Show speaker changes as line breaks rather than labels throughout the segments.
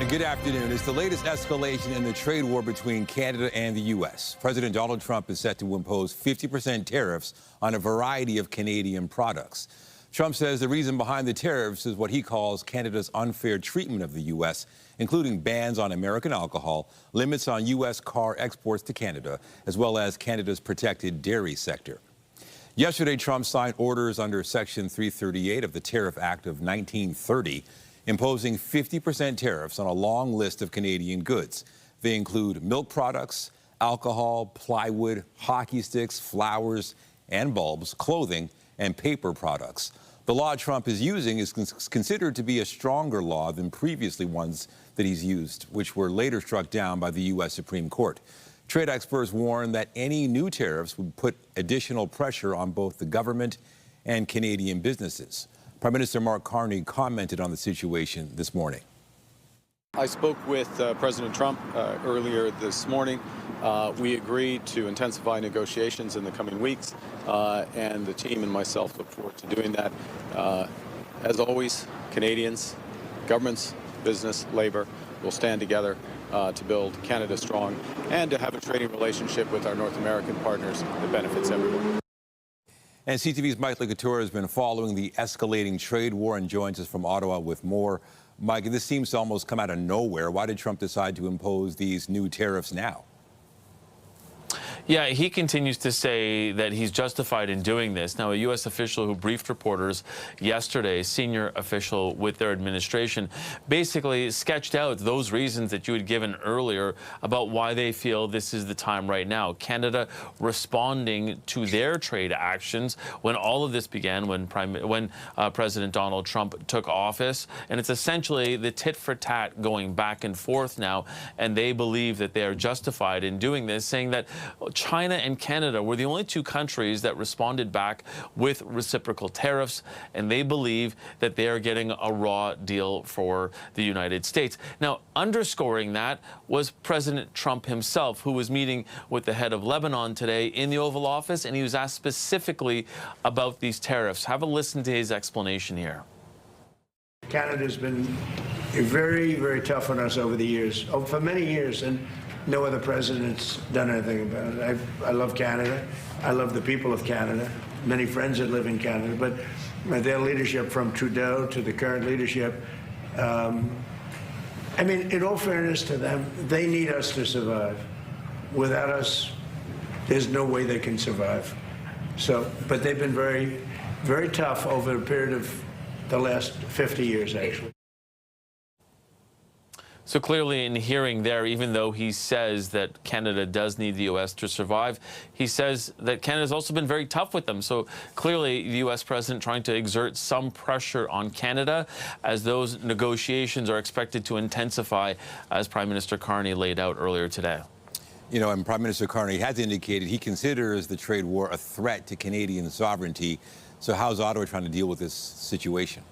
Good afternoon. It's the latest escalation in the trade war between Canada and the U.S. President Donald Trump is set to impose 50% tariffs on a variety of Canadian products. Trump says the reason behind the tariffs is what he calls Canada's unfair treatment of the U.S., including bans on American alcohol, limits on U.S. car exports to Canada, as well as Canada's protected dairy sector. Yesterday, Trump signed orders under Section 338 of the Tariff Act of 1930, imposing 50% tariffs on a long list of Canadian goods. They include milk products, alcohol, plywood, hockey sticks, flowers and bulbs, clothing, and paper products. The law Trump is using is considered to be a stronger law than previously ones that he's used, which were later struck down by the U.S. Supreme Court. Trade experts warn that any new tariffs would put additional pressure on both the government and Canadian businesses. Prime Minister Mark Carney commented on the situation this morning.
I spoke with President Trump earlier this morning. We agreed to intensify negotiations in the coming weeks, and the team and myself look forward to doing that. As always, Canadians, governments, business, labor will stand together to build Canada strong and to have a trading relationship with our North American partners that benefits everyone.
And CTV's Mike Ligatura has been following the escalating trade war and joins us from Ottawa with more. Mike, this seems to almost come out of nowhere. Why did Trump decide to impose these new tariffs now?
Yeah, he continues to say that he's justified in doing this. Now, a U.S. official who briefed reporters yesterday, senior official with their administration, basically sketched out those reasons that you had given earlier about why they feel this is the time right now. Canada responding to their trade actions when all of this began, when President Donald Trump took office. And it's essentially the tit-for-tat going back and forth now, and they believe that they are justified in doing this, saying that China and Canada were the only two countries that responded back with reciprocal tariffs, and they believe that they are getting a raw deal for the United States. Now, underscoring that was President Trump himself, who was meeting with the head of Lebanon today in the Oval Office, and he was asked specifically about these tariffs. Have a listen to his explanation here.
Canada's been very, very tough on us over the years, for many years, and no other president's done anything about it. I love Canada. I love the people of Canada. Many friends that live in Canada, but their leadership from Trudeau to the current leadership, I mean, in all fairness to them, they need us to survive. Without us, there's no way they can survive. So, but they've been very, very tough over a period of the last 50 years, actually.
So clearly in hearing there, even though he says that Canada does need the U.S. to survive, he says that Canada's also been very tough with them. So clearly the U.S. president trying to exert some pressure on Canada as those negotiations are expected to intensify, as Prime Minister Carney laid out earlier today.
You know, and Prime Minister Carney has indicated he considers the trade war a threat to Canadian sovereignty. So how's Ottawa trying to deal with this situation?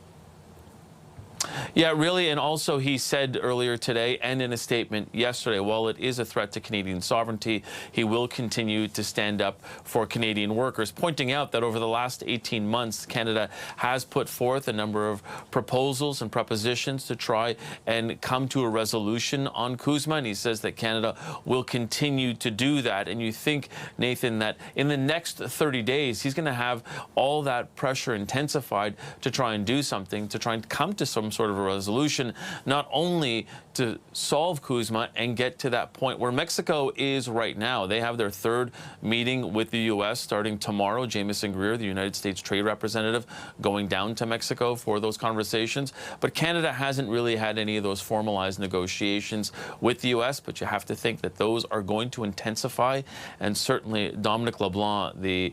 Yeah, really, and also he said earlier today and in a statement yesterday, while it is a threat to Canadian sovereignty, he will continue to stand up for Canadian workers, pointing out that over the last 18 months, Canada has put forth a number of proposals and propositions to try and come to a resolution on CUSMA, and he says that Canada will continue to do that. And you think, Nathan, that in the next 30 days, he's going to have all that pressure intensified to try and do something, to try and come to some sort of a resolution, not only to solve CUSMA and get to that point where Mexico is right now. They have their third meeting with the U.S. starting tomorrow. Jamieson Greer, the United States Trade Representative, going down to Mexico for those conversations. But Canada hasn't really had any of those formalized negotiations with the U.S., but you have to think that those are going to intensify. And certainly Dominic LeBlanc, the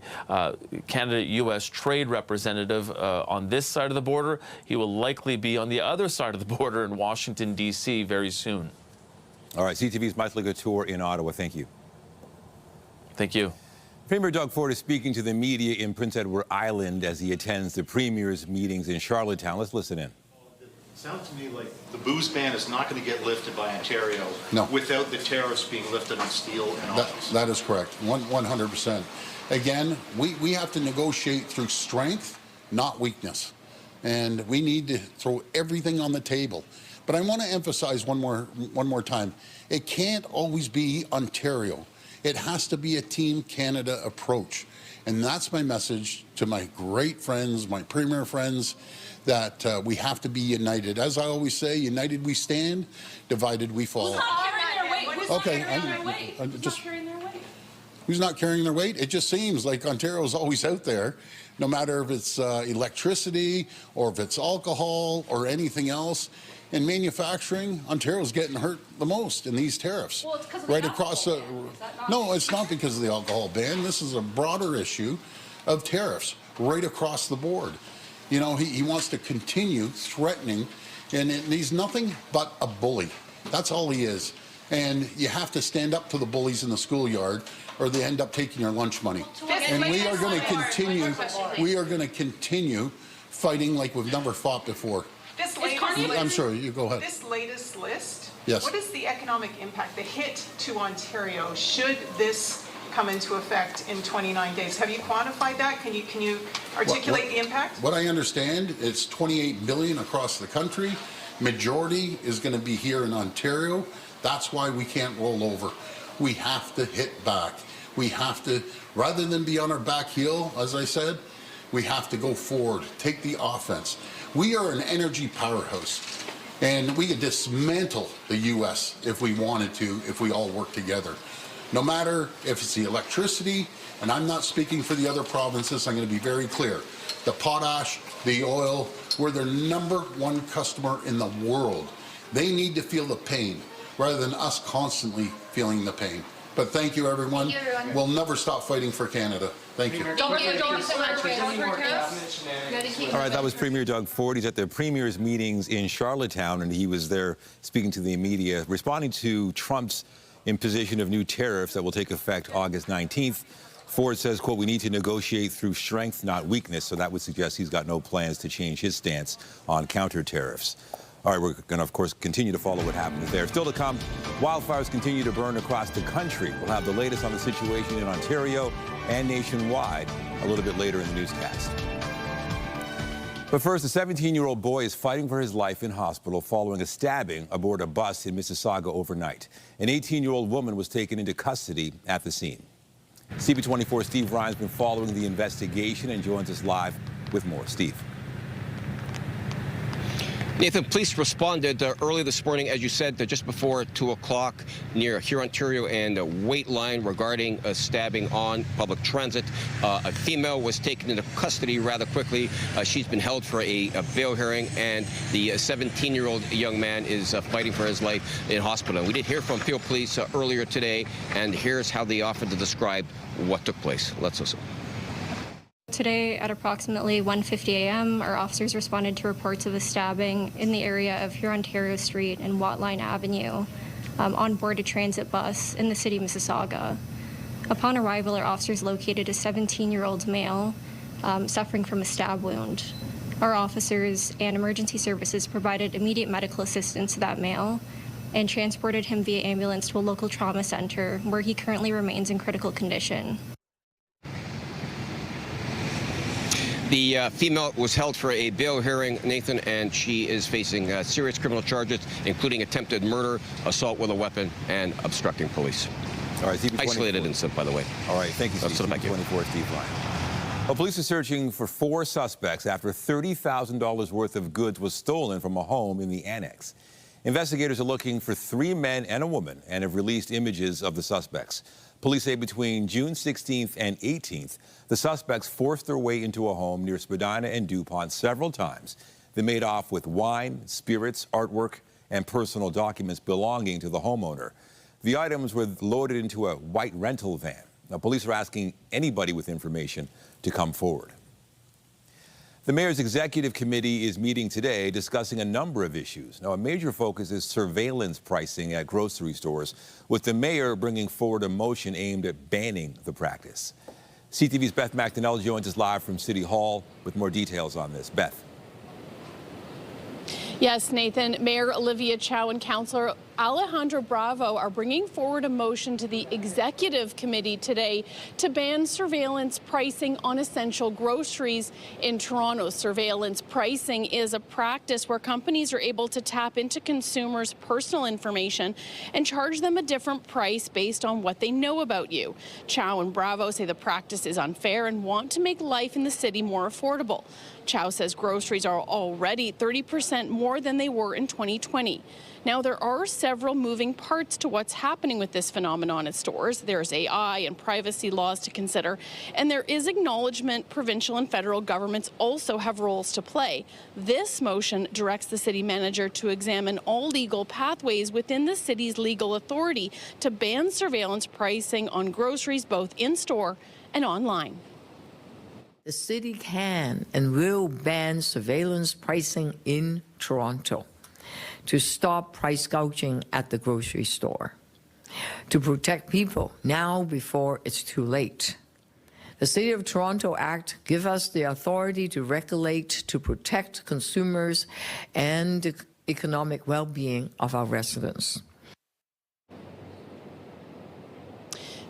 Canada-U.S. Trade Representative on this side of the border, he will likely be on the other side of the border in Washington, D.C. very soon.
All right, CTV's Mike Ligatura in Ottawa. Thank you.
Thank you.
Premier Doug Ford is speaking to the media in Prince Edward Island as he attends the Premier's meetings in Charlottetown. Let's listen in.
It sounds to me like the booze ban is not going to get lifted by Ontario without the tariffs being lifted on steel and autos.
That is correct, 100%. Again, we have to negotiate through strength, not weakness. And we need to throw everything on the table. But I want to emphasize one more time, it can't always be Ontario. It has to be a Team Canada approach. And that's my message to my great friends, my Premier friends, that we have to be united. As I always say, united we stand, divided we fall.
Who's not carrying their weight? Who's not carrying their weight? Who's not carrying their weight?
Who's not carrying their weight? It just seems like Ontario's always out there, no matter if it's electricity or if it's alcohol or anything else. In manufacturing, Ontario's getting hurt the most in these tariffs.
Well, it's because of
right
the
across
alcohol ban.
No, it's not because of the alcohol ban. This is a broader issue of tariffs right across the board. You know, he wants to continue threatening, and he's nothing but a bully. That's all he is. And you have to stand up to the bullies in the schoolyard, or they end up taking your lunch money. And we are going to continue. We are going to continue fighting like we've never fought before. I'm sorry, you go ahead.
This latest list,
yes.
What is the economic impact, the hit to Ontario, should this come into effect in 29 days? Have you quantified that? Can you articulate the impact?
What I understand, it's $28 billion across the country. Majority is going to be here in Ontario. That's why we can't roll over. We have to hit back. We have to, rather than be on our back heel, as I said, we have to go forward, take the offense. We are an energy powerhouse, and we could dismantle the U.S. if we wanted to, if we all work together. No matter if it's the electricity, and I'm not speaking for the other provinces, I'm going to be very clear. The potash, the oil, we're their #1 customer in the world. They need to feel the pain rather than us constantly feeling the pain. But thank you, everyone.
Thank you, everyone.
We'll never stop fighting for Canada. Thank you.
Don't
All right, that was Premier Doug Ford. He's at the Premier's meetings in Charlottetown, and he was there speaking to the media, responding to Trump's imposition of new tariffs that will take effect August 19th. Ford says, quote, we need to negotiate through strength, not weakness. So that would suggest he's got no plans to change his stance on counter tariffs. All right, we're going to, of course, continue to follow what happens there. Still to come, wildfires continue to burn across the country. We'll have the latest on the situation in Ontario and nationwide a little bit later in the newscast. But first, a 17-year-old boy is fighting for his life in hospital following a stabbing aboard a bus in Mississauga overnight. An 18-year-old woman was taken into custody at the scene. CB24's Steve Ryan's been following the investigation and joins us live with more. Steve.
Nathan, police responded early this morning, as you said, just before 2 o'clock near Hurontario and Wait Line regarding a stabbing on public transit. A female was taken into custody rather quickly. She's been held for a bail hearing, and the 17-year-old young man is fighting for his life in hospital. We did hear from Peel Police earlier today, and here's how they offered to describe what took place. Let's listen.
Today at approximately 1:50 a.m., our officers responded to reports of a stabbing in the area of Hurontario Street and Watline Avenue on board a transit bus in the city of Mississauga. Upon arrival, our officers located a 17-year-old male suffering from a stab wound. Our officers and emergency services provided immediate medical assistance to that male and transported him via ambulance to a local trauma center where he currently remains in critical condition.
The female was held for a bail hearing, Nathan, and she is facing serious criminal charges, including attempted murder, assault with a weapon, and obstructing police.
All right, CB24.
Isolated incident, by the way.
All right, thank you, Steve. CB24, Steve Ryan. Well, police are searching for 4 suspects after $30,000 worth of goods was stolen from a home in the Annex. Investigators are looking for 3 men and a woman and have released images of the suspects. Police say between June 16th and 18th, the suspects forced their way into a home near Spadina and DuPont several times. They made off with wine, spirits, artwork, and personal documents belonging to the homeowner. The items were loaded into a white rental van. Now, police are asking anybody with information to come forward. The Mayor's Executive Committee is meeting today discussing a number of issues. Now, a major focus is surveillance pricing at grocery stores, with the Mayor bringing forward a motion aimed at banning the practice. CTV's Beth McDonnell joins us live from City Hall with more details on this. Beth.
Yes, Nathan. Mayor Olivia Chow and Councillor
Alejandro Bravo are bringing forward a motion to the Executive Committee today to ban surveillance pricing on essential groceries in Toronto. Surveillance pricing is a practice where companies are able to tap into consumers' personal information and charge them a different price based on what they know about you. Chow and Bravo say the practice is unfair and want to make life in the city more affordable. Chow says groceries are already 30% more than they were in 2020. Now, there are several moving parts to what's happening with this phenomenon at stores. There's AI and privacy laws to consider, and there is acknowledgement provincial and federal governments also have roles to play. This motion directs the city manager to examine all legal pathways within the city's legal authority to ban surveillance pricing on groceries both in-store and online.
The city can and will ban surveillance pricing in Toronto to stop price gouging at the grocery store, to protect people now before it's too late. The City of Toronto Act gives us the authority to regulate, to protect consumers and the economic well-being of our residents.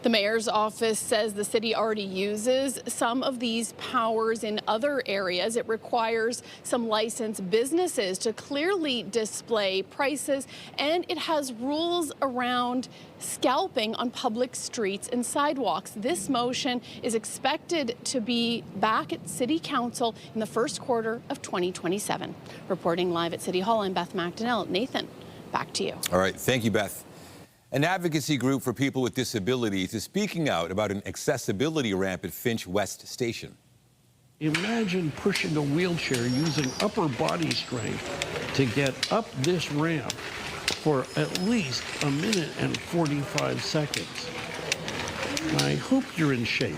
The mayor's office says the city already uses some of these powers in other areas. It requires some licensed businesses to clearly display prices, and it has rules around scalping on public streets and sidewalks. This motion is expected to be back at City Council in the first quarter of 2027. Reporting live at City Hall, I'm Beth McDonnell. Nathan, back to you.
All right, thank you, Beth. An advocacy group for people with disabilities is speaking out about an accessibility ramp at Finch West Station.
Imagine pushing a wheelchair using upper body strength to get up this ramp for at least 1 minute and 45 seconds. I hope you're in shape.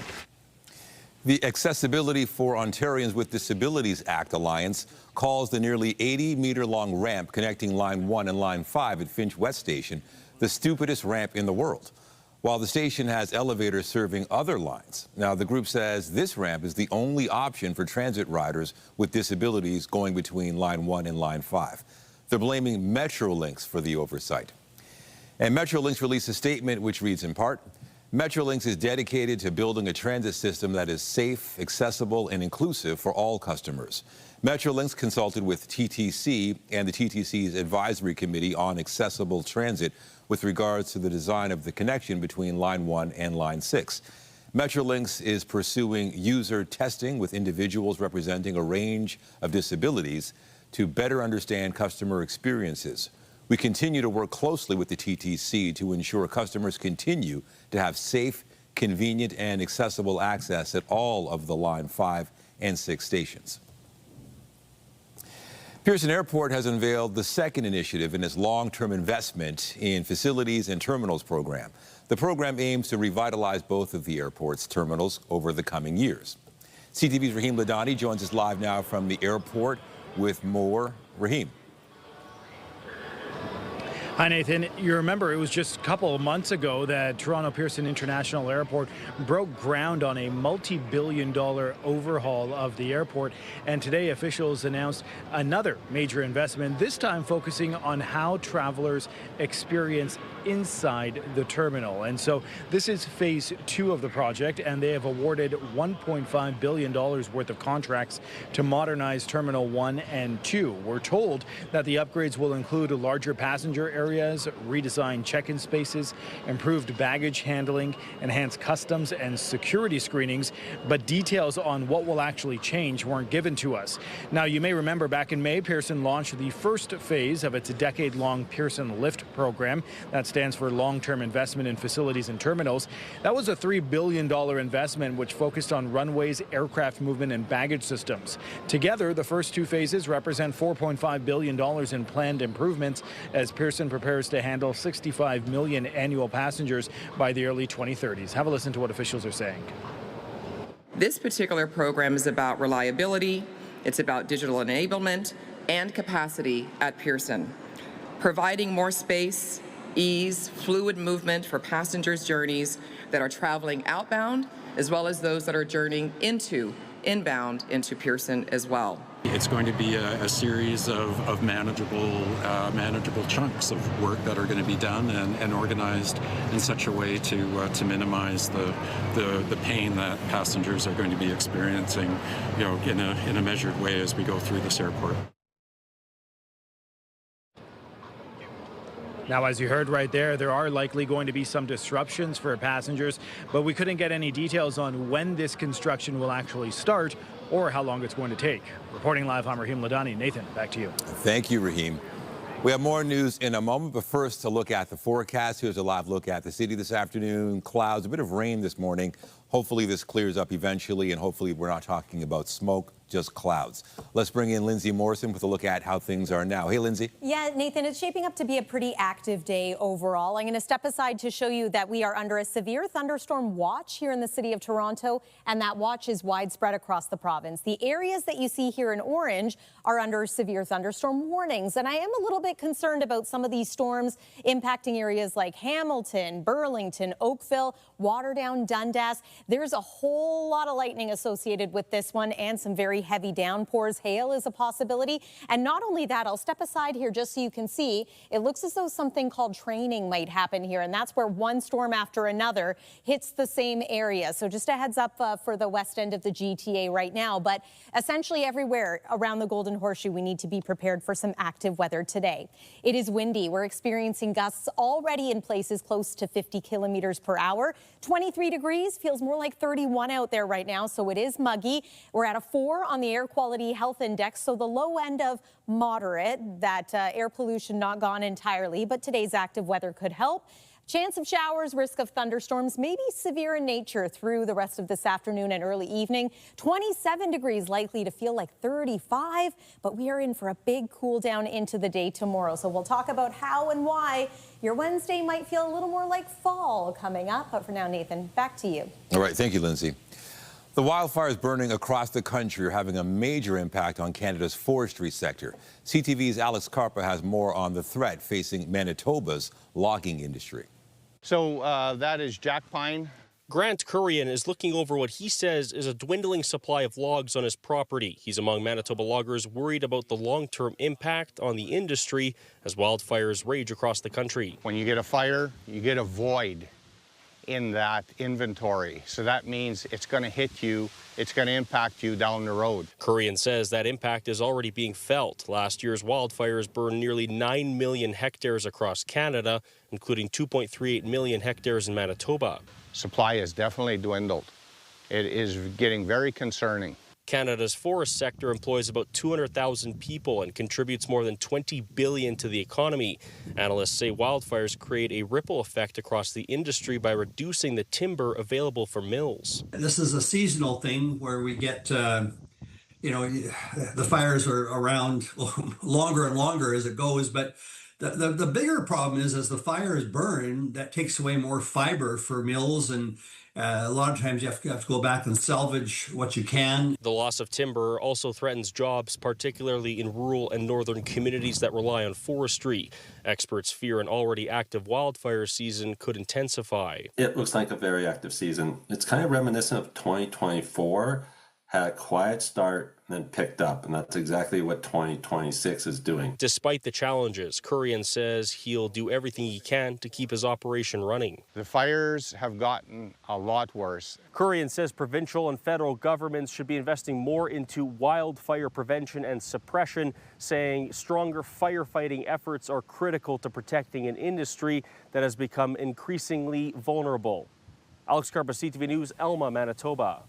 The Accessibility for Ontarians with Disabilities Act Alliance calls the nearly 80-meter-long ramp connecting Line 1 and Line 5 at Finch West Station the stupidest ramp in the world, while the station has elevators serving other lines. Now, the group says this ramp is the only option for transit riders with disabilities going between Line 1 and Line 5. They're blaming Metrolinx for the oversight. And Metrolinx released a statement which reads in part, Metrolinx is dedicated to building a transit system that is safe, accessible, and inclusive for all customers. Metrolinx consulted with TTC and the TTC's Advisory Committee on Accessible Transit with regards to the design of the connection between Line 1 and Line 6. Metrolinx is pursuing user testing with individuals representing a range of disabilities to better understand customer experiences. We continue to work closely with the TTC to ensure customers continue to have safe, convenient, and accessible access at all of the Line 5 and 6 stations. Pearson Airport has unveiled the second initiative in its long-term investment in facilities and terminals program. The program aims to revitalize both of the airport's terminals over the coming years. CTV's Rahim Ladani joins us live now from the airport with more. Rahim.
Hi, Nathan. You remember it was just a couple of months ago that Toronto Pearson International Airport broke ground on a multi-billion-dollar overhaul of the airport. And today officials announced another major investment, this time focusing on how travelers experience inside the terminal. And so this is phase 2 of the project, and they have awarded $1.5 billion worth of contracts to modernize Terminal 1 and 2. We're told that the upgrades will include larger passenger areas, redesigned check-in spaces, improved baggage handling, enhanced customs and security screenings, but details on what will actually change weren't given to us. Now, you may remember back in May, Pearson launched the first phase of its decade-long Pearson Lift program. That stands for long-term investment in facilities and terminals. That was a $3 billion investment which focused on runways, aircraft movement, and baggage systems. Together, the first 2 phases represent $4.5 billion in planned improvements as Pearson prepares to handle 65 million annual passengers by the early 2030s. Have a listen to what officials are saying.
This particular program is about reliability, it's about digital enablement and capacity at Pearson, providing more space, ease, fluid movement for passengers' journeys that are traveling outbound, as well as those that are journeying into inbound into Pearson as well.
It's going to be a series of manageable chunks of work that are going to be done and organized in such a way to minimize the pain that passengers are going to be experiencing, in a measured way as we go through this airport.
Now, as you heard right there are likely going to be some disruptions for passengers, but we couldn't get any details on when this construction will actually start or how long it's going to take. Reporting live, I'm Raheem Ladani. Nathan, back to you.
Thank you, Raheem. We have more news in a moment, but first to look at the forecast. Here's a live look at the city this afternoon. Clouds, a bit of rain this morning. Hopefully this clears up eventually, and hopefully we're not talking about smoke, just clouds. Let's bring in Lindsay Morrison with a look at how things are now. Hey, Lindsay.
Yeah, Nathan, it's shaping up to be a pretty active day overall. I'm going to step aside to show you that we are under a severe thunderstorm watch here in the city of Toronto, and that watch is widespread across the province. The areas that you see here in orange are under severe thunderstorm warnings, and I am a little bit concerned about some of these storms impacting areas like Hamilton, Burlington, Oakville, Waterdown, Dundas. There's a whole lot of lightning associated with this one and some very heavy downpours. Hail is a possibility. And not only that, I'll step aside here just so you can see, it looks as though something called training might happen here. And that's where one storm after another hits the same area. So just a heads up for the west end of the GTA right now. But essentially everywhere around the Golden Horseshoe, we need to be prepared for some active weather today. It is windy. We're experiencing gusts already in places close to 50 kilometers per hour. 23 degrees, feels more like 31 out there right now, so it is muggy. We're at a 4 on the Air Quality Health Index, so the low end of moderate, that air pollution not gone entirely, but today's active weather could help. Chance of showers, risk of thunderstorms, maybe severe in nature through the rest of this afternoon and early evening. 27 degrees likely to feel like 35, but we are in for a big cool down into the day tomorrow. So we'll talk about how and why your Wednesday might feel a little more like fall coming up. But for now, Nathan, back to you.
All right, thank you, Lindsay. The wildfires burning across the country are having a major impact on Canada's forestry sector. CTV's Alex Carpa has more on the threat facing Manitoba's logging industry.
So that is jack pine.
Grant Currian is looking over what he says is a dwindling supply of logs on his property. He's among Manitoba loggers worried about the long-term impact on the industry as wildfires rage across the country.
When you get a fire, you get a void in that inventory. So that means it's going to hit you, it's going to impact you down the road.
Currian says that impact is already being felt. Last year's wildfires burned nearly 9 million hectares across Canada, including 2.38 million hectares in Manitoba.
Supply has definitely dwindled. It is getting very concerning.
Canada's forest sector employs about 200,000 people and contributes more than $20 billion to the economy. Analysts say wildfires create a ripple effect across the industry by reducing the timber available for mills.
This is a seasonal thing where we get, the fires are around longer and longer as it goes, but the bigger problem is as the fires burn, that takes away more fiber for mills, and a lot of times you have to go back and salvage what you can.
The loss of timber also threatens jobs, particularly in rural and northern communities that rely on forestry. Experts fear an already active wildfire season could intensify.
It looks like a very active season. It's kind of reminiscent of 2024. Had a quiet start and then picked up, and that's exactly what 2026 is doing.
Despite the challenges, Currian says he'll do everything he can to keep his operation running.
The fires have gotten a lot worse.
Currian says provincial and federal governments should be investing more into wildfire prevention and suppression, saying stronger firefighting efforts are critical to protecting an industry that has become increasingly vulnerable. Alex Carpa, CTV News, Elma, Manitoba.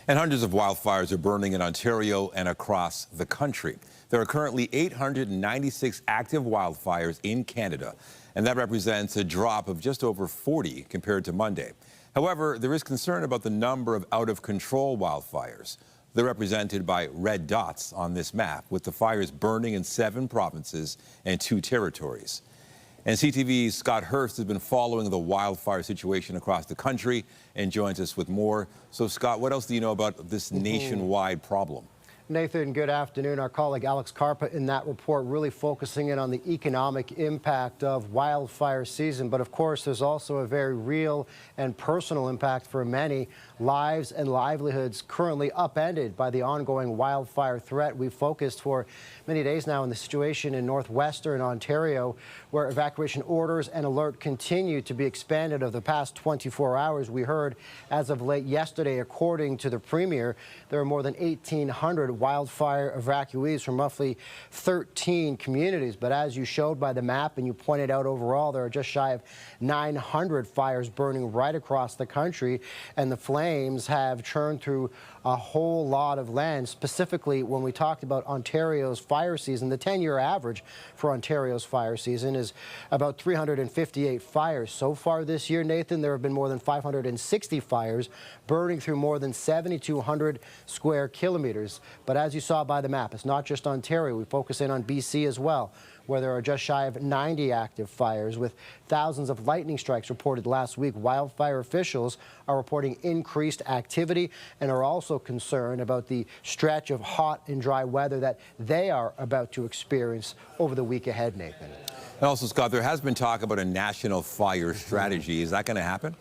And hundreds of wildfires are burning in Ontario and across the country. There are currently 896 active wildfires in Canada, and that represents a drop of just over 40 compared to Monday. However, there is concern about the number of out-of-control wildfires. They're represented by red dots on this map, with the fires burning in 7 provinces and 2 territories. And CTV's Scott Hurst has been following the wildfire situation across the country and joins us with more. So, Scott, what else do you know about this nationwide problem?
Nathan, good afternoon. Our colleague Alex Carpa in that report really focusing in on the economic impact of wildfire season. But of course, there's also a very real and personal impact for many. lives and livelihoods currently upended by the ongoing wildfire threat. We've focused for many days now on the situation in northwestern Ontario, where evacuation orders and alert continue to be expanded over the past 24 hours. We heard as of late yesterday, according to the Premier, there are more than 1,800 wildfire evacuees from roughly 13 communities. But as you showed by the map and you pointed out, overall, there are just shy of 900 fires burning right across the country, and the flames have churned through a whole lot of land. Specifically, when we talked about Ontario's fire season, the 10-year average for Ontario's fire season is about 358 fires. So far this year, Nathan, there have been more than 560 fires burning through more than 7,200 square kilometers. But as you saw by the map, it's not just Ontario. We focus in on BC as well, where there are just shy of 90 active fires, with thousands of lightning strikes reported last week. Wildfire officials are reporting increased activity and are also concerned about the stretch of hot and dry weather that they are about to experience over the week ahead, Nathan.
And also, Scott, there has been talk about a national fire strategy. Is that going to happen?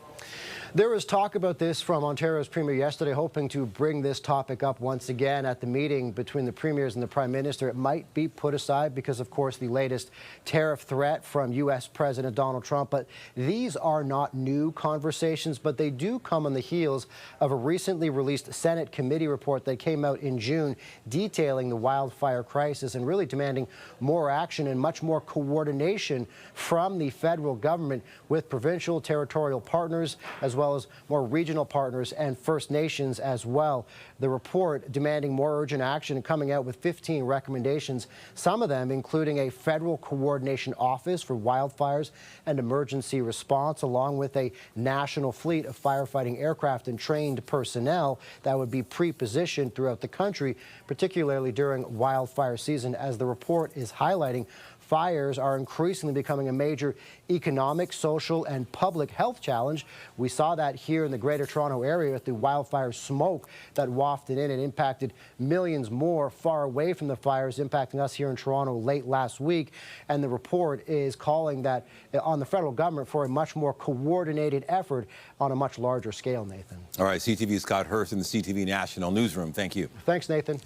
There was talk about this from Ontario's Premier yesterday, hoping to bring this topic up once again at the meeting between the Premiers and the Prime Minister. It might be put aside because, of course, the latest tariff threat from U.S. President Donald Trump. But these are not new conversations, but they do come on the heels of a recently released Senate committee report that came out in June detailing the wildfire crisis and really demanding more action and much more coordination from the federal government with provincial, territorial partners, as well as more regional partners and First Nations as well. The report demanding more urgent action and coming out with 15 recommendations, some of them including a federal coordination office for wildfires and emergency response, along with a national fleet of firefighting aircraft and trained personnel that would be pre-positioned throughout the country, particularly during wildfire season. As the report is highlighting, fires are increasingly becoming a major economic, social, and public health challenge. We saw that here in the Greater Toronto Area with the wildfire smoke that wafted in and impacted millions more far away from the fires, impacting us here in Toronto late last week. And the report is calling that on the federal government for a much more coordinated effort on a much larger scale, Nathan.
All right, CTV's Scott Hurst in the CTV National Newsroom. Thank you.
Thanks, Nathan.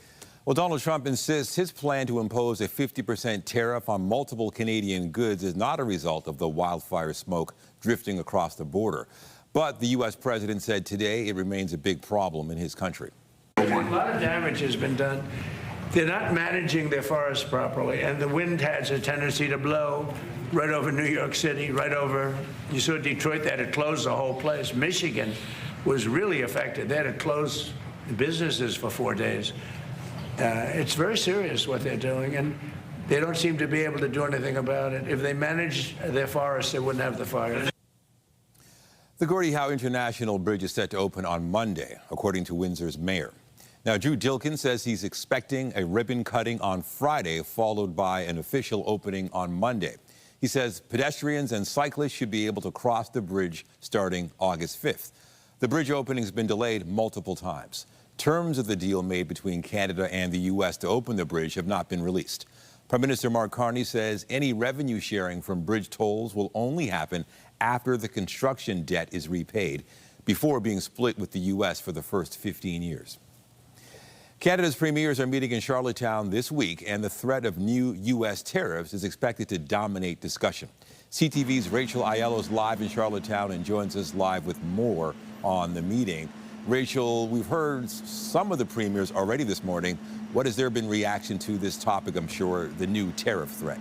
Well, Donald Trump insists his plan to impose a 50% tariff on multiple Canadian goods is not a result of the wildfire smoke drifting across the border. But the U.S. president said today it remains a big problem in his country.
A lot of damage has been done. They're not managing their forests properly, and the wind has a tendency to blow right over New York City, right over, you saw Detroit, they had to close the whole place. Michigan was really affected. They had to close businesses for 4 days. It's very serious what they're doing, and they don't seem to be able to do anything about it. If they managed their forests, they wouldn't have the fires.
The Gordie Howe International Bridge is set to open on Monday, according to Windsor's mayor. Now, Drew Dilkin says he's expecting a ribbon cutting on Friday, followed by an official opening on Monday. He says pedestrians and cyclists should be able to cross the bridge starting August 5th. The bridge opening has been delayed multiple times. Terms of the deal made between Canada and the U.S. to open the bridge have not been released. Prime Minister Mark Carney says any revenue sharing from bridge tolls will only happen after the construction debt is repaid, before being split with the U.S. for the first 15 years. Canada's premiers are meeting in Charlottetown this week, and the threat of new U.S. tariffs is expected to dominate discussion. CTV's Rachel Aiello is live in Charlottetown and joins us live with more on the meeting. Rachel, we've heard some of the premiers already this morning. What has there been reaction to this topic, I'm sure, the new tariff threat?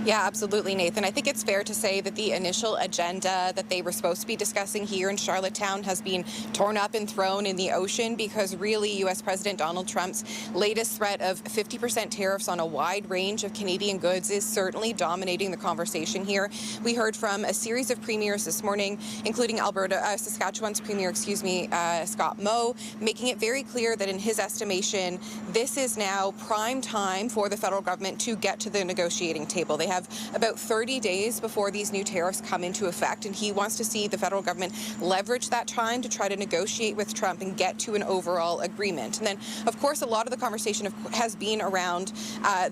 Yeah, absolutely, Nathan. I think it's fair to say that the initial agenda that they were supposed to be discussing here in Charlottetown has been torn up and thrown in the ocean, because really U.S. President Donald Trump's latest threat of 50% tariffs on a wide range of Canadian goods is certainly dominating the conversation here. We heard from a series of premiers this morning, including Saskatchewan's premier, Scott Moe, making it very clear that in his estimation, this is now prime time for the federal government to get to the negotiating table. They They have about 30 days before these new tariffs come into effect, and he wants to see the federal government leverage that time to try to negotiate with Trump and get to an overall agreement. And then, of course, a lot of the conversation has been around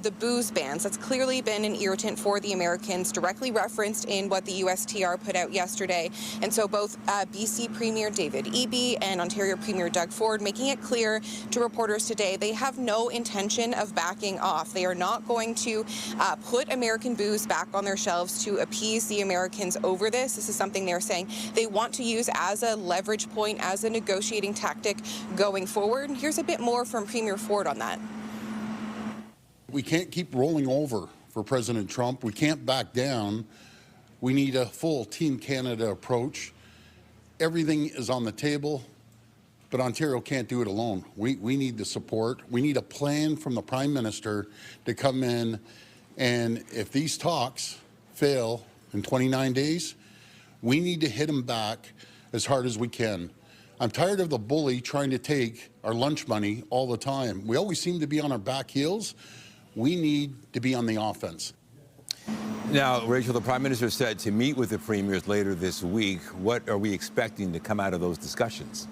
the booze bans. That's clearly been an irritant for the Americans, directly referenced in what the USTR put out yesterday. And so both BC Premier David Eby and Ontario Premier Doug Ford making it clear to reporters today they have no intention of backing off. They are not going to put American booze back on their shelves to appease the Americans over this. This is something they're saying they want to use as a leverage point, as a negotiating tactic going forward. Here's a bit more from Premier Ford on that.
We can't keep rolling over for President Trump. We can't back down. We need a full Team Canada approach. Everything is on the table, but Ontario can't do it alone. We need the support. We need a plan from the Prime Minister to come in, and if these talks fail in 29 days, we need to hit them back as hard as we can. I'm tired of the bully trying to take our lunch money all the time. We always seem to be on our back heels. We need to be on the offense.
Now, Rachel, the Prime Minister said to meet with the premiers later this week. What are we expecting to come out of those discussions?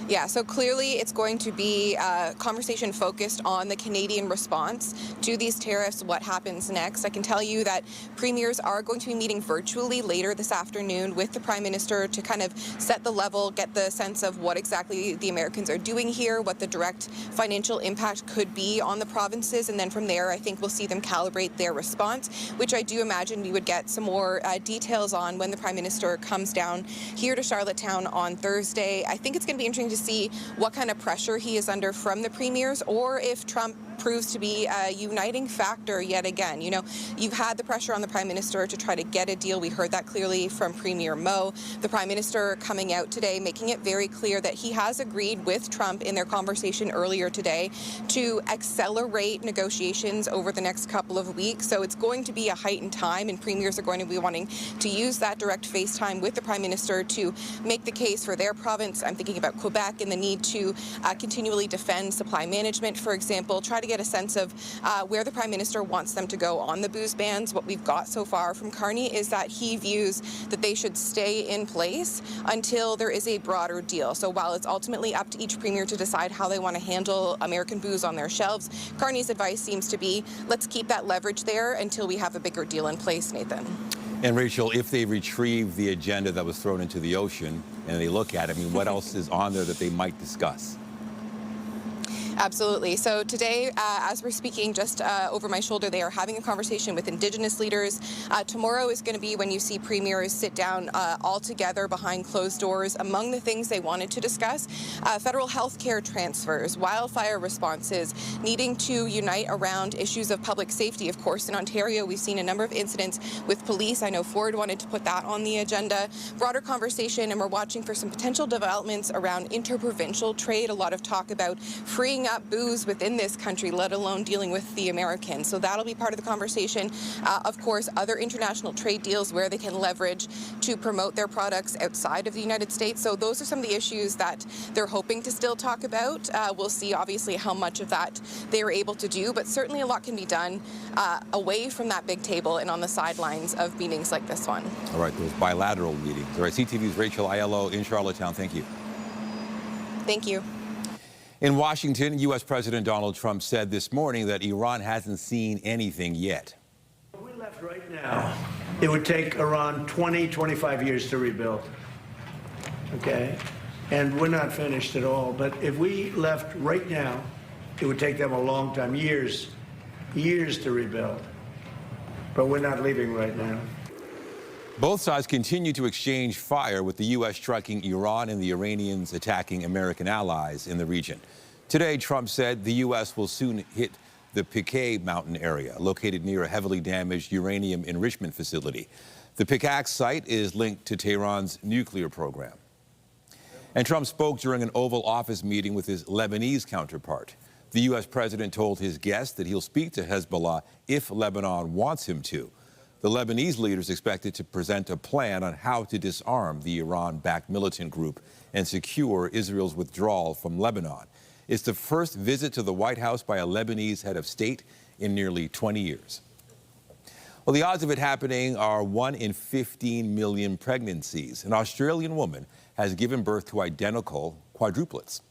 Yeah, so clearly it's going to be a conversation focused on the Canadian response to these tariffs, what happens next. I can tell you that premiers are going to be meeting virtually later this afternoon with the Prime Minister to kind of set the level, get the sense of what exactly the Americans are doing here, what the direct financial impact could be on the provinces. And then from there, I think we'll see them calibrate their response, which I do imagine we would get some more details on when the Prime Minister comes down here to Charlottetown on Thursday. I think it's going to be interesting to see what kind of pressure he is under from the premiers, or if Trump proves to be a uniting factor yet again. You know, you've had the pressure on the Prime Minister to try to get a deal. We heard that clearly from Premier Moe. The Prime Minister coming out today, making it very clear that he has agreed with Trump in their conversation earlier today to accelerate negotiations over the next couple of weeks. So it's going to be a heightened time, and premiers are going to be wanting to use that direct FaceTime with the Prime Minister to make the case for their province. I'm thinking about Quebec and the need to continually defend supply management, for example, try to get a sense of where the Prime Minister wants them to go on the booze bans. What we've got so far from Carney is that he views that they should stay in place until there is a broader deal. So while it's ultimately up to each premier to decide how they want to handle American booze on their shelves, Carney's advice seems to be, let's keep that leverage there until we have a bigger deal in place, Nathan.
And Rachel, if they retrieve the agenda that was thrown into the ocean and they look at it, I mean, what else is on there that they might discuss?
Absolutely. So today, as we're speaking, just over my shoulder, they are having a conversation with Indigenous leaders. Tomorrow is going to be when you see premiers sit down all together behind closed doors. Among the things they wanted to discuss, federal health care transfers, wildfire responses, needing to unite around issues of public safety. Of course, in Ontario, we've seen a number of incidents with police. I know Ford wanted to put that on the agenda. Broader conversation, and we're watching for some potential developments around interprovincial trade. A lot of talk about freeing up booze within this country, let alone dealing with the Americans. So that'll be part of the conversation. Of course, other international trade deals where they can leverage to promote their products outside of the United States. So those are some of the issues that they're hoping to still talk about. We'll see, obviously, how much of that they are able to do, but certainly a lot can be done away from that big table and on the sidelines of meetings like this one.
All right, those bilateral meetings. All right, CTV's Rachel Aiello in Charlottetown. Thank you.
Thank you.
In Washington, U.S. President Donald Trump said this morning that Iran hasn't seen anything yet.
If we left right now, it would take Iran 20, 25 years to rebuild. Okay? And we're not finished at all. But if we left right now, it would take them a long time, years to rebuild. But we're not leaving right now.
Both sides continue to exchange fire, with the U.S. striking Iran and the Iranians attacking American allies in the region. Today, Trump said the U.S. will soon hit the Piquet Mountain area, located near a heavily damaged uranium enrichment facility. The Pickaxe site is linked to Tehran's nuclear program. And Trump spoke during an Oval Office meeting with his Lebanese counterpart. The U.S. president told his guests that he'll speak to Hezbollah if Lebanon wants him to. The Lebanese leader is expected to present a plan on how to disarm the Iran-backed militant group and secure Israel's withdrawal from Lebanon. It's the first visit to the White House by a Lebanese head of state in nearly 20 years. Well, the odds of it happening are 1 in 15 million pregnancies. An Australian woman has given birth to identical quadruplets.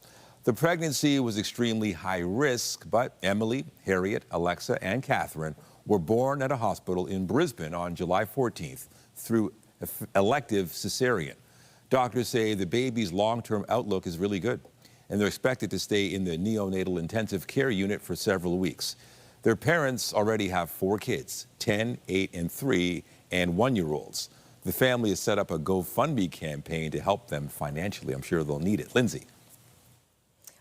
The pregnancy was extremely high risk, but Emily, Harriet, Alexa, and Catherine were born at a hospital in Brisbane on July 14th through elective cesarean. Doctors say the baby's long-term outlook is really good, and they're expected to stay in the neonatal intensive care unit for several weeks. Their parents already have 4 kids, 10, 8, and 3, and 1-year-olds. The family has set up a GoFundMe campaign to help them financially. I'm sure they'll need it. Lindsay.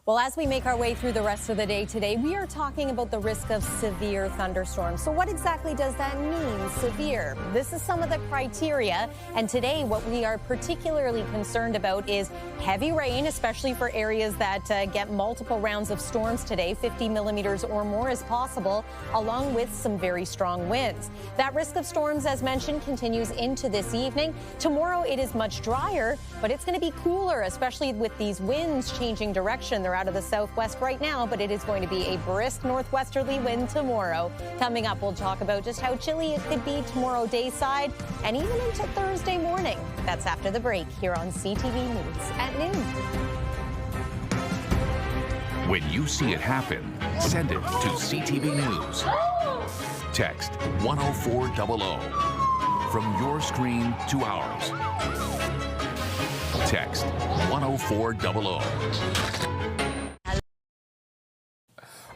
Well, as we make our way through the rest of the day today, we are talking about the risk of severe thunderstorms. So what exactly does that mean, severe? This is some of the criteria. And today, what we are particularly concerned about is heavy rain, especially for areas that get multiple rounds of storms today. 50 millimeters or more is possible, along with some very strong winds. That risk of storms, as mentioned, continues into this evening. Tomorrow, it is much drier, but it's going to be cooler, especially with these winds changing direction. They're out of the southwest right now, but it is going to be a brisk northwesterly wind tomorrow. Coming up, we'll talk about just how chilly it could be tomorrow dayside and even into Thursday morning. That's after the break here on CTV News at noon.
When you see it happen, send it to CTV News. Text 10400 from your screen to ours. Text 10400.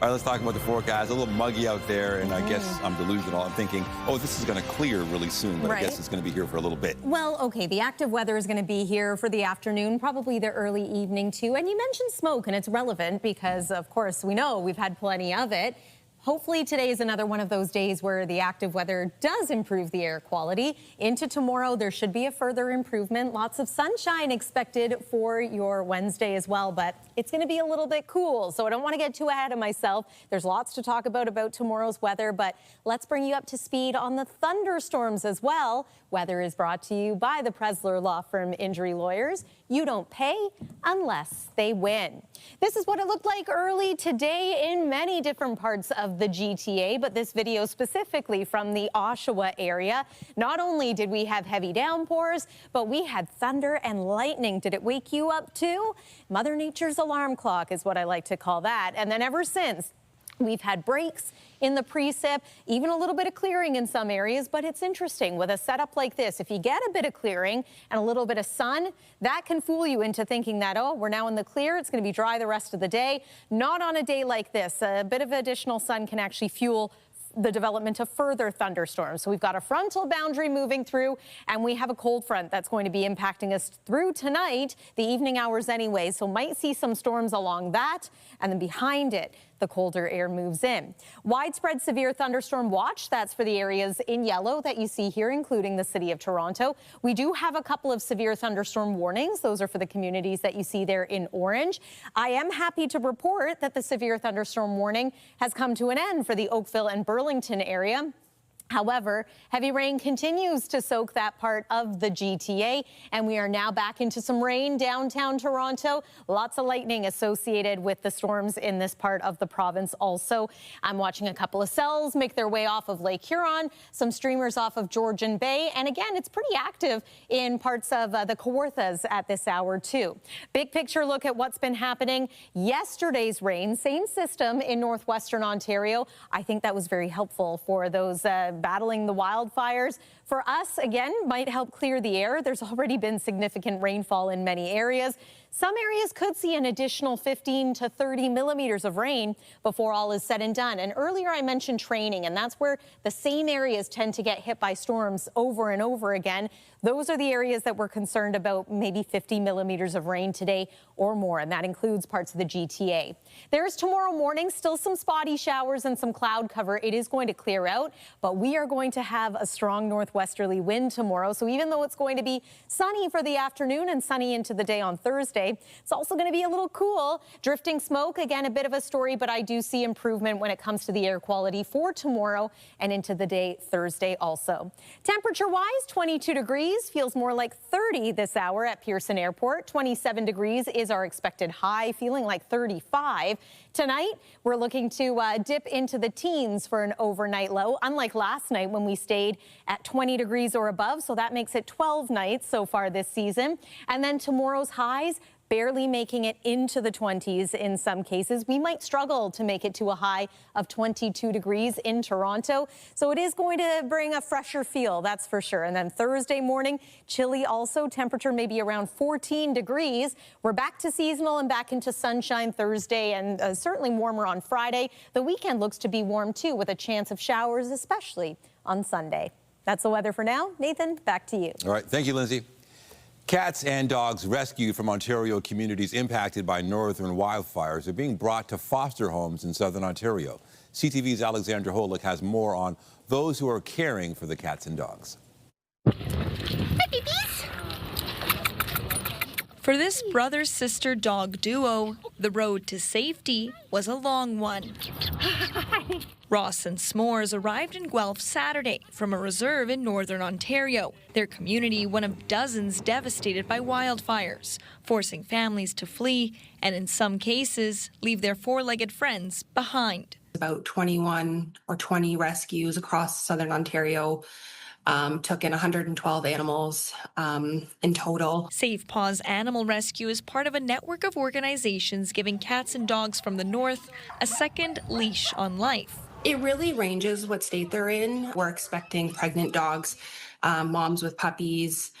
All right, let's talk about the forecast. A little muggy out there, and I guess I'm delusional. I'm thinking, oh, this is going to clear really soon, but I guess it's going to be here for a little bit.
Well, okay, the active weather is going to be here for the afternoon, probably the early evening too. And you mentioned smoke, and it's relevant because, of course, we know we've had plenty of it. Hopefully today is another one of those days where the active weather does improve the air quality. Into tomorrow, there should be a further improvement. Lots of sunshine expected for your Wednesday as well, but it's going to be a little bit cool, so I don't want to get too ahead of myself. There's lots to talk about tomorrow's weather, but let's bring you up to speed on the thunderstorms as well. Weather is brought to you by the Presler Law Firm Injury Lawyers. You don't pay unless they win. This is what it looked like early today in many different parts of the GTA, but this video specifically from the Oshawa area. Not only did we have heavy downpours, but we had thunder and lightning. Did it wake you up too? Mother Nature's alarm clock is what I like to call that. And then ever since, we've had breaks in the precip, even a little bit of clearing in some areas, but it's interesting with a setup like this. If you get a bit of clearing and a little bit of sun, that can fool you into thinking that, oh, we're now in the clear, it's going to be dry the rest of the day. Not on a day like this. A bit of additional sun can actually fuel the development of further thunderstorms. So we've got a frontal boundary moving through, and we have a cold front that's going to be impacting us through tonight, the evening hours anyway. So might see some storms along that, and then behind it, the colder air moves in. Widespread severe thunderstorm watch, that's for the areas in yellow that you see here, including the city of Toronto. We do have a couple of severe thunderstorm warnings. Those are for the communities that you see there in orange. I am happy to report that the severe thunderstorm warning has come to an end for the Oakville and Burlington area. However, heavy rain continues to soak that part of the GTA, and we are now back into some rain downtown Toronto. Lots of lightning associated with the storms in this part of the province also. I'm watching a couple of cells make their way off of Lake Huron, some streamers off of Georgian Bay, and again, it's pretty active in parts of the Kawarthas at this hour too. Big picture look at what's been happening. Yesterday's rain, same system in northwestern Ontario. I think that was very helpful for those battling the wildfires. For us, again, might help clear the air. There's already been significant rainfall in many areas. Some areas could see an additional 15 to 30 millimeters of rain before all is said and done. And earlier I mentioned training, and that's where the same areas tend to get hit by storms over and over again. Those are the areas that we're concerned about, maybe 50 millimeters of rain today or more, and that includes parts of the GTA. There's tomorrow morning, still some spotty showers and some cloud cover. It is going to clear out, but we are going to have a strong northwesterly wind tomorrow. So even though it's going to be sunny for the afternoon and sunny into the day on Thursday, Thursday. It's also going to be a little cool. Drifting smoke, again, a bit of a story, but I do see improvement when it comes to the air quality for tomorrow and into the day Thursday also. Temperature-wise, 22 degrees, feels more like 30 this hour at Pearson Airport. 27 degrees is our expected high, feeling like 35. Tonight, we're looking to dip into the teens for an overnight low, unlike last night when we stayed at 20 degrees or above, so that makes it 12 nights so far this season. And then tomorrow's highs, barely making it into the 20s in some cases. We might struggle to make it to a high of 22 degrees in Toronto. So it is going to bring a fresher feel, that's for sure. And then Thursday morning, chilly also. Temperature maybe around 14 degrees. We're back to seasonal and back into sunshine Thursday, and certainly warmer on Friday. The weekend looks to be warm too, with a chance of showers, especially on Sunday. That's the weather for now. Nathan, back to you.
All right. Thank you, Lindsay. Cats and dogs rescued from Ontario communities impacted by northern wildfires are being brought to foster homes in southern Ontario. CTV's Alexandra Holick has more on those who are caring for the cats and dogs.
Hi, babies. For this brother-sister dog duo, the road to safety was a long one. Ross and S'mores arrived in Guelph Saturday from a reserve in northern Ontario, their community one of dozens devastated by wildfires, forcing families to flee and in some cases leave their four-legged friends behind.
About 21 or 20 rescues across southern Ontario. Took in 112 animals in total.
Safe Paws Animal Rescue is part of a network of organizations giving cats and dogs from the north a second leash on life.
It really ranges what state they're in. We're expecting pregnant dogs, moms with puppies,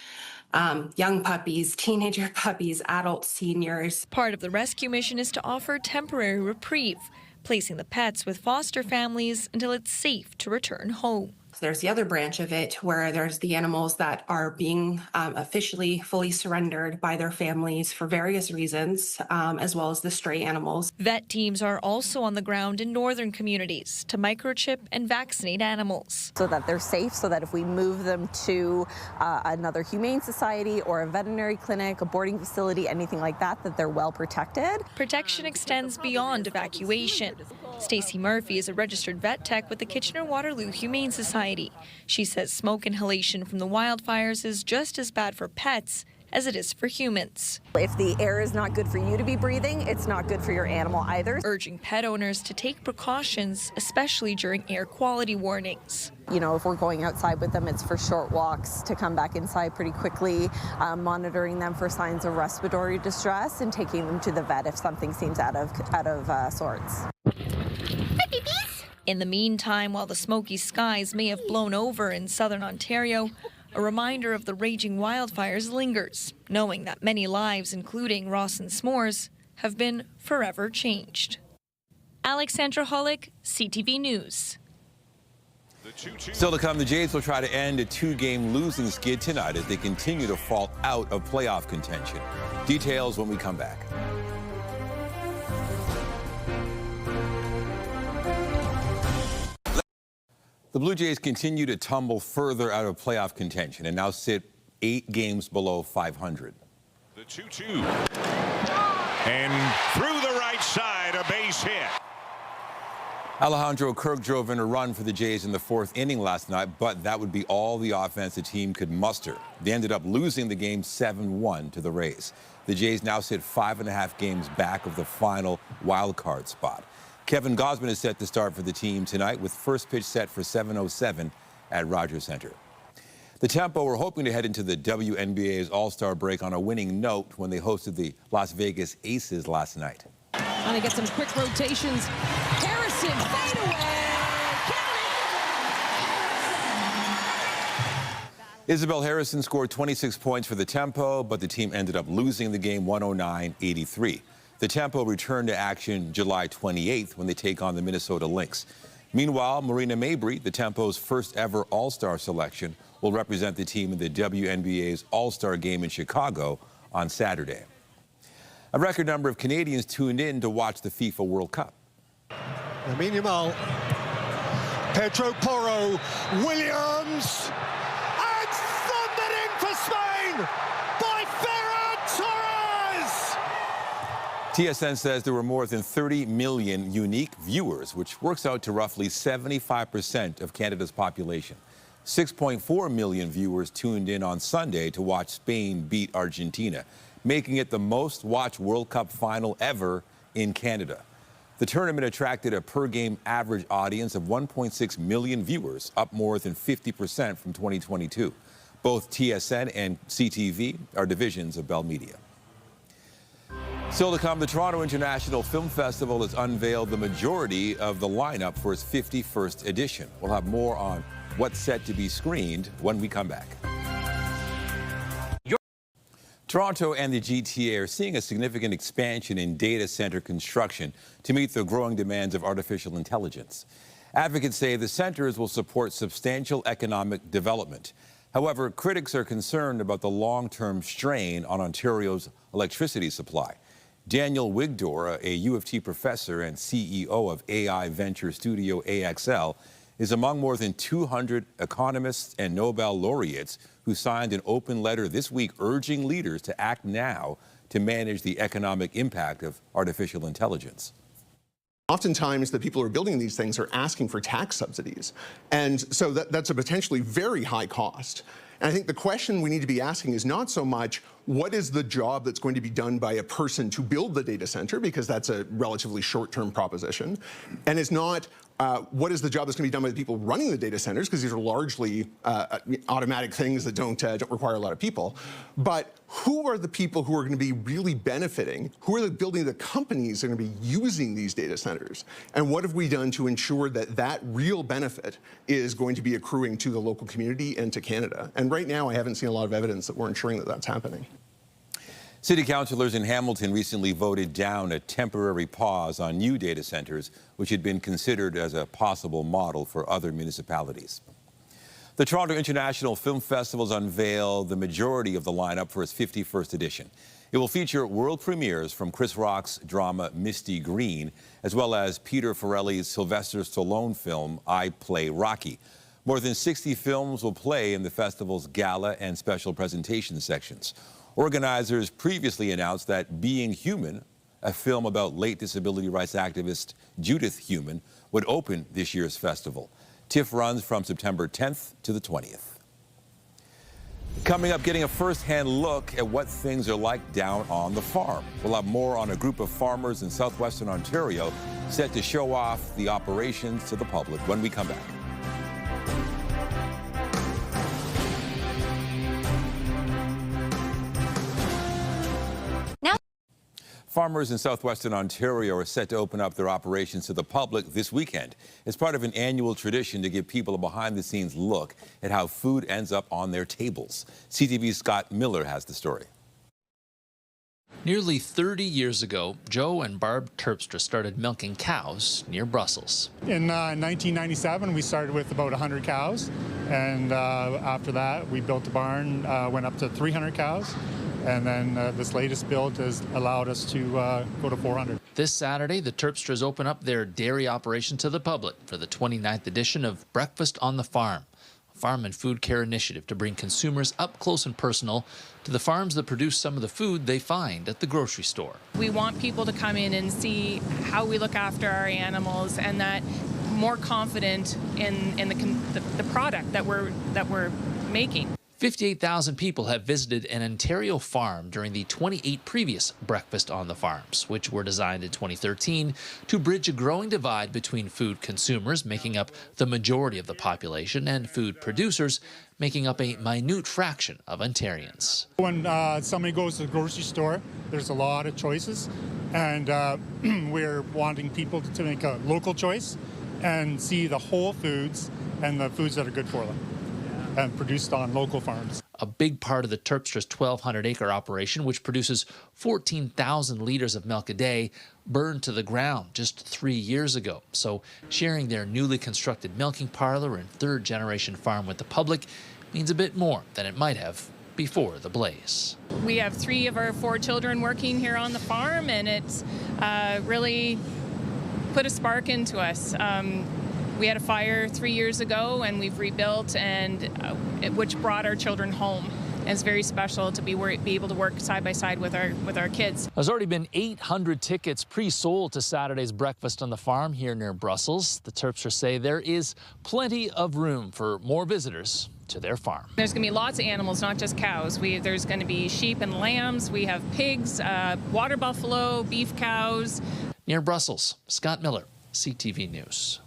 young puppies, teenager puppies, adults, seniors.
Part of the rescue mission is to offer temporary reprieve, placing the pets with foster families until it's safe to return home.
There's the other branch of it where there's the animals that are being officially fully surrendered by their families for various reasons, as well as the stray animals.
Vet teams are also on the ground in northern communities to microchip and vaccinate animals.
So that they're safe, so that if we move them to another humane society or a veterinary clinic, a boarding facility, anything like that, that they're well protected.
Protection extends beyond evacuation. Stacey Murphy is a registered vet tech with the Kitchener-Waterloo Humane Society. She says smoke inhalation from the wildfires is just as bad for pets as it is for humans.
If the air is not good for you to be breathing, it's not good for your animal either.
Urging pet owners to take precautions, especially during air quality warnings.
You know, if we're going outside with them, it's for short walks to come back inside pretty quickly, monitoring them for signs of respiratory distress and taking them to the vet if something seems out of sorts.
Hi, babies. In the meantime, while the smoky skies may have blown over in southern Ontario, a reminder of the raging wildfires lingers, knowing that many lives, including Ross and S'mores, have been forever changed. Alexandra Holick, CTV News.
Still to come, the Jays will try to end a two-game losing skid tonight as they continue to fall out of playoff contention. Details when we come back. The Blue Jays continue to tumble further out of playoff contention and now sit 8 games below 500.
The 2-2. And through the right side, a base hit.
Alejandro Kirk drove in a run for the Jays in the 4th inning last night, but that would be all the offense the team could muster. They ended up losing the game 7-1 to the Rays. The Jays now sit 5.5 games back of the final wild card spot. Kevin Gausman is set to start for the team tonight with first pitch set for 7:07 at Rogers Centre. The Tempo were hoping to head into the WNBA's All-Star break on a winning note when they hosted the Las Vegas Aces last night.
Trying to get some quick rotations. Harrison, fade away.
Isabel Harrison scored 26 points for the Tempo, but the team ended up losing the game 109-83. The Tempo return to action July 28th when they take on the Minnesota Lynx. Meanwhile, Marina Mabrey, the Tempo's first ever All-Star selection, will represent the team in the WNBA's All-Star game in Chicago on Saturday. A record number of Canadians tuned in to watch the FIFA World Cup.
Lamine Yamal, Pedro Porro, Williams, and thundered in for Spain by Ferran Torres!
TSN says there were more than 30 million unique viewers, which works out to roughly 75% of Canada's population. 6.4 million viewers tuned in on Sunday to watch Spain beat Argentina, making it the most watched World Cup final ever in Canada. The tournament attracted a per-game average audience of 1.6 million viewers, up more than 50% from 2022. Both TSN and CTV are divisions of Bell Media. Still to come, the Toronto International Film Festival has unveiled the majority of the lineup for its 51st edition. We'll have more on what's set to be screened when we come back. Toronto and the GTA are seeing a significant expansion in data center construction to meet the growing demands of artificial intelligence. Advocates say the centers will support substantial economic development. However, critics are concerned about the long-term strain on Ontario's electricity supply. Daniel Wigdor, a U of T professor and CEO of AI venture studio AXL, is among more than 200 economists and Nobel laureates who signed an open letter this week urging leaders to act now to manage the economic impact of artificial intelligence.
Oftentimes, the people who are building these things are asking for tax subsidies. And so that's a potentially very high cost. And I think the question we need to be asking is not so much what is the job that's going to be done by a person to build the data center, because that's a relatively short-term proposition, and it's not what is the job that's going to be done by the people running the data centers, because these are largely automatic things that don't require a lot of people. But who are the people who are going to be really benefiting? Who are building the companies that are going to be using these data centers? And what have we done to ensure that that real benefit is going to be accruing to the local community and to Canada? And right now, I haven't seen a lot of evidence that we're ensuring that that's happening.
City councillors in Hamilton recently voted down a temporary pause on new data centers, which had been considered as a possible model for other municipalities. The Toronto International Film Festival's unveiled the majority of the lineup for its 51st edition. It will feature world premieres from Chris Rock's drama Misty Green, as well as Peter Farrelly's Sylvester Stallone film I Play Rocky. More than 60 films will play in the festival's gala and special presentation sections. Organizers previously announced that Being Human, a film about late disability rights activist Judith Human, would open this year's festival. TIFF runs from September 10th to the 20th. Coming up, getting a first-hand look at what things are like down on the farm. We'll have more on a group of farmers in southwestern Ontario set to show off the operations to the public when we come back. Farmers in southwestern Ontario are set to open up their operations to the public this weekend. It's part of an annual tradition to give people a behind-the-scenes look at how food ends up on their tables. CTV's Scott Miller has the story.
Nearly 30 years ago, Joe and Barb Terpstra started milking cows near Brussels.
In 1997, we started with about 100 cows, and after that, we built a barn, went up to 300 cows. And then this latest build has allowed us to go to 400.
This Saturday, the Terpstras open up their dairy operation to the public for the 29th edition of Breakfast on the Farm, a farm and food care initiative to bring consumers up close and personal to the farms that produce some of the food they find at the grocery store.
We want people to come in and see how we look after our animals, and that more confident in the product that we're making.
58,000 people have visited an Ontario farm during the 28 previous Breakfast on the Farms, which were designed in 2013 to bridge a growing divide between food consumers, making up the majority of the population, and food producers, making up a minute fraction of Ontarians.
When somebody goes to the grocery store, there's a lot of choices, and we're wanting people to make a local choice and see the whole foods and the foods that are good for them, and produced on local farms.
A big part of the Terpstra's 1,200-acre operation, which produces 14,000 liters of milk a day, burned to the ground just 3 years ago. So sharing their newly constructed milking parlor and third-generation farm with the public means a bit more than it might have before the blaze.
We have 3 of our 4 children working here on the farm, and it's really put a spark into us. We had a fire 3 years ago, and we've rebuilt, and which brought our children home. And it's very special to be able to work side by side with our kids.
There's already been 800 tickets pre-sold to Saturday's breakfast on the farm here near Brussels. The Terpsters say there is plenty of room for more visitors to their farm.
There's going to be lots of animals, not just cows. There's going to be sheep and lambs. We have pigs, water buffalo, beef cows.
Near Brussels, Scott Miller, CTV News.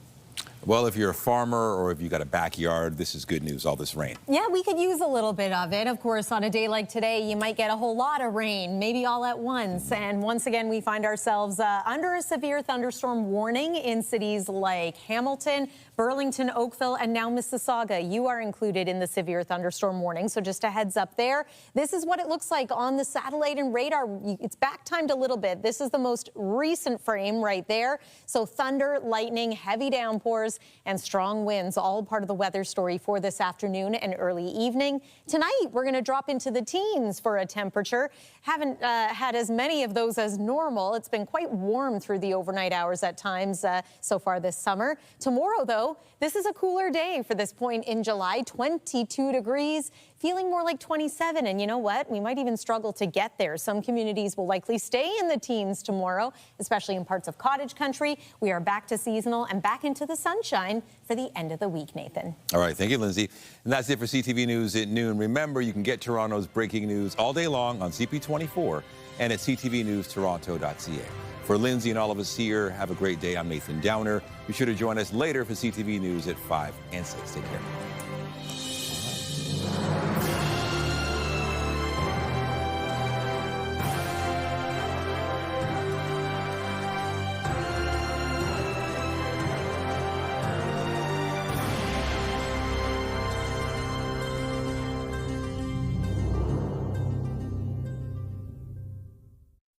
Well, if you're a farmer or if you got a backyard, this is good news, all this rain.
Yeah, we could use a little bit of it. Of course, on a day like today, you might get a whole lot of rain, maybe all at once. And once again, we find ourselves under a severe thunderstorm warning in cities like Hamilton, Burlington, Oakville, and now Mississauga. You are included in the severe thunderstorm warning, so just a heads up there. This is what it looks like on the satellite and radar. It's back-timed a little bit. This is the most recent frame right there. So thunder, lightning, heavy downpours, and strong winds, all part of the weather story for this afternoon and early evening. Tonight, we're going to drop into the teens for a temperature. Haven't had as many of those as normal. It's been quite warm through the overnight hours at times so far this summer. Tomorrow, though, this is a cooler day for this point in July, 22 degrees, feeling more like 27. And you know what? We might even struggle to get there. Some communities will likely stay in the teens tomorrow, especially in parts of cottage country. We are back to seasonal and back into the sunshine for the end of the week, Nathan.
All right, thank you, Lindsay. And that's it for CTV News at noon. Remember, you can get Toronto's breaking news all day long on CP24 and at ctvnewstoronto.ca. For Lindsay and all of us here, have a great day. I'm Nathan Downer. Be sure to join us later for CTV News at 5 and 6. Take care.